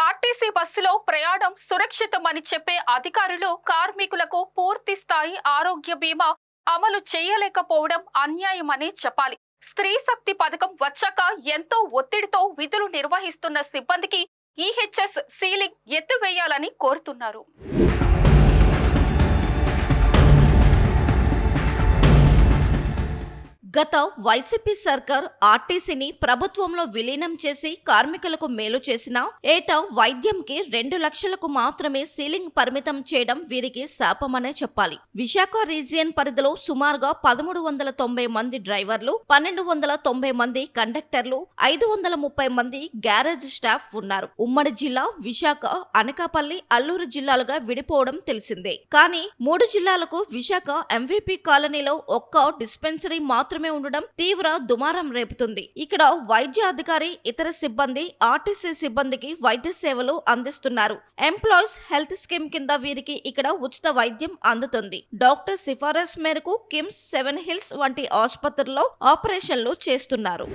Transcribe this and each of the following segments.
RTC బస్సులో ప్రయాణం సురక్షితమని చెప్పే అధికారులు కార్మికులకు పూర్తి స్థాయి ఆరోగ్య బీమా అమలు చేయలేకపోవడం అన్యాయమని చెప్పాలి. స్త్రీ శక్తి పథకం వచ్చాక ఎంతో ఒత్తిడితో విధులు నిర్వహిస్తున్న సిబ్బందికి ఈహెచ్ఎస్ సీలింగ్ ఎత్తివేయాలని కోరుతున్నారు. గత వైసీపీ సర్కార్ ఆర్టీసీని ప్రభుత్వంలో విలీనం చేసి కార్మికులకు మేలు చేసినా ఏటా వైద్యంకి 2 లక్షలకు మాత్రమే సీలింగ్ పరిమితం చేయడం వీరికి శాపమనే చెప్పాలి. విశాఖ రీజియన్ పరిధిలో సుమారుగా 1390 మంది డ్రైవర్లు, 1290 మంది కండక్టర్లు, 530 మంది గ్యారేజ్ స్టాఫ్ ఉన్నారు. ఉమ్మడి జిల్లా విశాఖ, అనకాపల్లి, అల్లూరు జిల్లాలుగా విడిపోవడం తెలిసిందే. కానీ 3 జిల్లాలకు విశాఖ ఎంవీపీ కాలనీలో ఒక్క డిస్పెన్సరీ మాత్రమే ఉండడం తీవ్ర దుమారం రేపుతుంది. ఇక్కడ వైద్య అధికారి, ఇతర సిబ్బంది ఆర్టీసీ సిబ్బందికి వైద్య సేవలు అందిస్తున్నారు. ఎంప్లాయీస్ హెల్త్ స్కీమ్ కింద వీరికి ఇక్కడ ఉచిత వైద్యం అందుతుంది. డాక్టర్ సిఫారసు మేరకు కిమ్స్, 7 హిల్స్ వంటి ఆసుపత్రుల్లో ఆపరేషన్లు చేస్తున్నారు.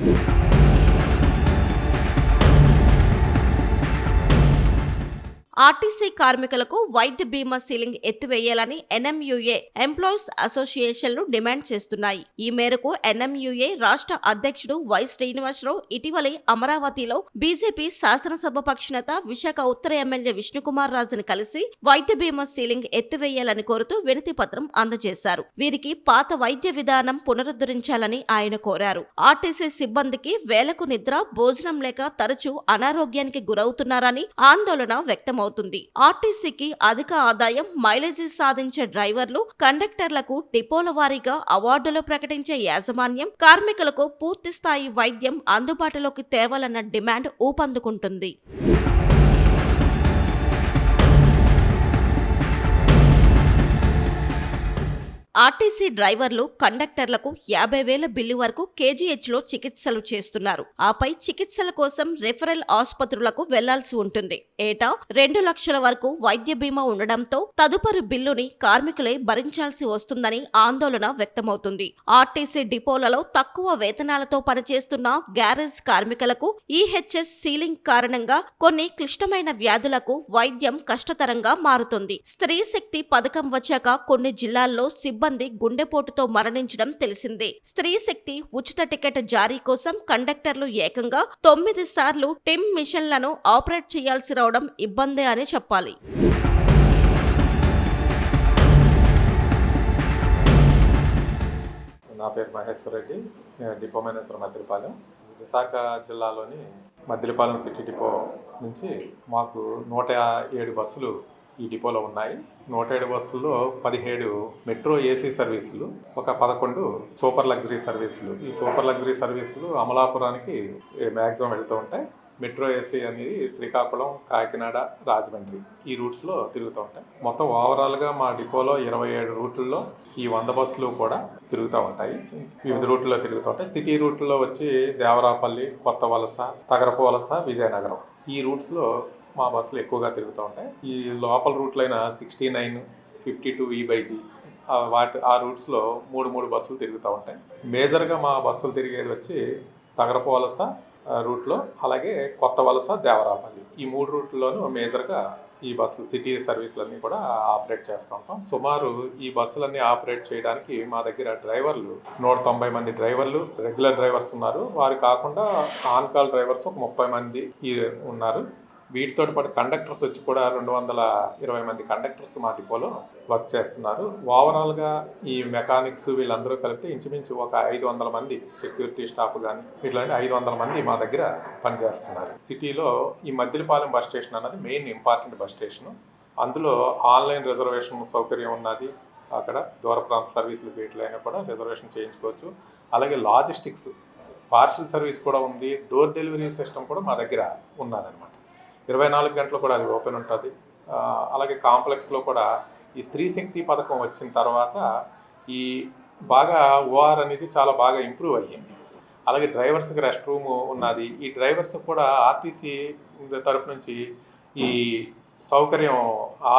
ఆర్టీసీ కార్మికులకు వైద్య బీమా సీలింగ్ ఎత్తివేయాలని ఎన్ఎంయూఏ, ఎంప్లాయీస్ అసోసియేషన్లు డిమాండ్ చేస్తున్నాయి. ఈ మేరకు ఎన్ఎంయూఏ రాష్ట్ర అధ్యక్షుడు వై శ్రీనివాసరావు ఇటీవలే అమరావతిలో బీజేపీ శాసనసభ పక్షనేత, విశాఖ ఉత్తర ఎమ్మెల్యే విష్ణుకుమార్ రాజును కలిసి వైద్య బీమా సీలింగ్ ఎత్తివేయాలని కోరుతూ వినతి పత్రం అందజేశారు. వీరికి పాత వైద్య విధానం పునరుద్ధరించాలని ఆయన కోరారు. ఆర్టీసీ సిబ్బందికి వేలకు నిద్ర, భోజనం లేక తరచూ అనారోగ్యానికి గురవుతున్నారని ఆందోళన వ్యక్తమవుతుంది. ఆర్టీసీకి అధిక ఆదాయం, మైలేజీ సాధించే డ్రైవర్లు, కండక్టర్లకు డిపోల వారీగా అవార్డులు ప్రకటించే యాజమాన్యం కార్మికులకు పూర్తి స్థాయి వైద్యం అందుబాటులోకి తేవాలన్న డిమాండ్ ఊపందుకుంటుంది. ఆర్టీసీ డ్రైవర్లు, కండక్టర్లకు 50,000 బిల్లు వరకు కేజీహెచ్లో చికిత్సలు చేస్తున్నారు. ఆపై చికిత్సల కోసం రెఫరల్ ఆసుపత్రులకు వెళ్లాల్సి ఉంటుంది. ఏటా 2 లక్షల వరకు వైద్య బీమా ఉండడంతో తదుపరి బిల్లుని కార్మికులే భరించాల్సి వస్తుందని ఆందోళన వ్యక్తమవుతుంది. ఆర్టీసీ డిపోలలో తక్కువ వేతనాలతో పనిచేస్తున్న గ్యారేజ్ కార్మికులకు ఈహెచ్ఎస్ సీలింగ్ కారణంగా కొన్ని క్లిష్టమైన వ్యాధులకు వైద్యం కష్టతరంగా మారుతుంది. స్త్రీ శక్తి పథకం వచ్చాక కొన్ని జిల్లాల్లో సిబ్బంది గుండెపోటుతో మరణించడం తెలిసిందే. స్త్రీ శక్తి ఉచిత టికెట్ జారీ కోసం కండక్టర్లు ఏకంగా 9 సార్లు టిమ్ మిషన్లను ఆపరేట్ చేయాల్సి రావడం ఇబ్బందే అని చెప్పాలి. నా పేరు మహేశ్వర్ రెడ్డి, డిపో మేనేజర్ మద్దిలపాలెం. విశాఖ జిల్లాలోని మద్దిలపాలెం సిటీ డిపో నుంచి మాకు 107 బస్సులు ఈ డిపోలో ఉన్నాయి. 107 బస్సుల్లో 17 మెట్రో ఏసీ సర్వీసులు, ఒక 11 సూపర్ లగ్జరీ సర్వీసులు. ఈ సూపర్ లగ్జరీ సర్వీసులు అమలాపురానికి మ్యాక్సిమం వెళ్తూ ఉంటాయి. మెట్రో ఏసీ అనేది శ్రీకాకుళం, కాకినాడ, రాజమండ్రి ఈ రూట్స్లో తిరుగుతూ ఉంటాయి. మొత్తం ఓవరాల్గా మా డిపోలో 27 రూట్లలో ఈ 100 బస్సులు కూడా తిరుగుతూ ఉంటాయి. వివిధ రూట్లలో తిరుగుతూ ఉంటాయి. సిటీ రూట్లో వచ్చి దేవరాపల్లి, కొత్త వలస, తగరపు వలస, విజయనగరం ఈ రూట్స్లో మా బస్సులు ఎక్కువగా తిరుగుతూ ఉంటాయి. ఈ లోపల రూట్లైన 69, 52E/G ఆ రూట్స్లో 3 బస్సులు తిరుగుతూ ఉంటాయి. మేజర్గా మా బస్సులు తిరిగేది వచ్చి తగరపు వలస రూట్లో, అలాగే కొత్త వలస, దేవరాపల్లి ఈ 3 రూట్లలోనూ మేజర్గా ఈ బస్సు సిటీ సర్వీసులన్నీ కూడా ఆపరేట్ చేస్తూ ఉంటాం. సుమారు ఈ బస్సులన్నీ ఆపరేట్ చేయడానికి మా దగ్గర డ్రైవర్లు 190 మంది డ్రైవర్లు, రెగ్యులర్ డ్రైవర్స్ ఉన్నారు. వారు కాకుండా ఆన్ కాల్ డ్రైవర్స్ ఒక 30 మంది ఉన్నారు. వీటితో పాటు కండక్టర్స్ వచ్చి కూడా 220 మంది కండక్టర్స్ మా డిపోలో వర్క్ చేస్తున్నారు. ఓవరాల్గా ఈ మెకానిక్స్ వీళ్ళందరూ కలిపితే ఇంచుమించు ఒక 500 మంది సెక్యూరిటీ స్టాఫ్ కానీ ఇట్లాంటి 500 మంది మా దగ్గర పనిచేస్తున్నారు. సిటీలో ఈ మద్దిలపాలెం బస్ స్టేషన్ అన్నది మెయిన్ ఇంపార్టెంట్ బస్ స్టేషను. అందులో ఆన్లైన్ రిజర్వేషన్ సౌకర్యం ఉన్నది. అక్కడ దూర ప్రాంత సర్వీసులు వీటిలైనా కూడా రిజర్వేషన్ చేయించుకోవచ్చు. అలాగే లాజిస్టిక్స్, పార్సల్ సర్వీస్ కూడా ఉంది. డోర్ డెలివరీ సిస్టమ్ కూడా మా దగ్గర ఉన్నదన్నమాట. 24 గంటలు కూడా అది ఓపెన్ ఉంటుంది. అలాగే కాంప్లెక్స్లో కూడా ఈ స్త్రీ శక్తి పథకం వచ్చిన తర్వాత ఈ బాగా ఓఆర్ అనేది చాలా బాగా ఇంప్రూవ్ అయ్యింది. అలాగే డ్రైవర్స్కి రెస్ట్ రూమ్ ఉన్నది. ఈ డ్రైవర్స్కి కూడా ఆర్టీసీ తరపు నుంచి ఈ సౌకర్యం,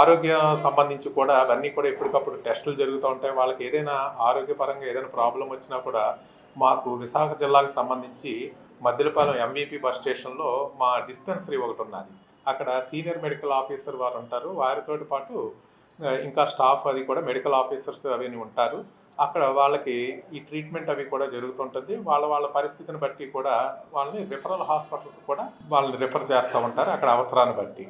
ఆరోగ్యం సంబంధించి కూడా అవన్నీ కూడా ఎప్పటికప్పుడు టెస్టులు జరుగుతూ ఉంటాయి. వాళ్ళకి ఏదైనా ఆరోగ్యపరంగా ఏదైనా ప్రాబ్లం వచ్చినా కూడా మాకు విశాఖ జిల్లాకు సంబంధించి మద్దిలపాలెం ఎంవిపి బస్ స్టేషన్లో మా డిస్పెన్సరీ ఒకటి ఉన్నది. అక్కడ సీనియర్ మెడికల్ ఆఫీసర్ వారు ఉంటారు. వారితో పాటు ఇంకా స్టాఫ్ అది కూడా మెడికల్ ఆఫీసర్స్ అవన్నీ ఉంటారు. అక్కడ వాళ్ళకి ఈ ట్రీట్మెంట్ అవి కూడా జరుగుతుంటుంది. వాళ్ళ పరిస్థితిని బట్టి కూడా వాళ్ళని రిఫరల్ హాస్పిటల్స్ కూడా వాళ్ళని రిఫర్ చేస్తూ ఉంటారు అక్కడ అవసరాన్ని బట్టి.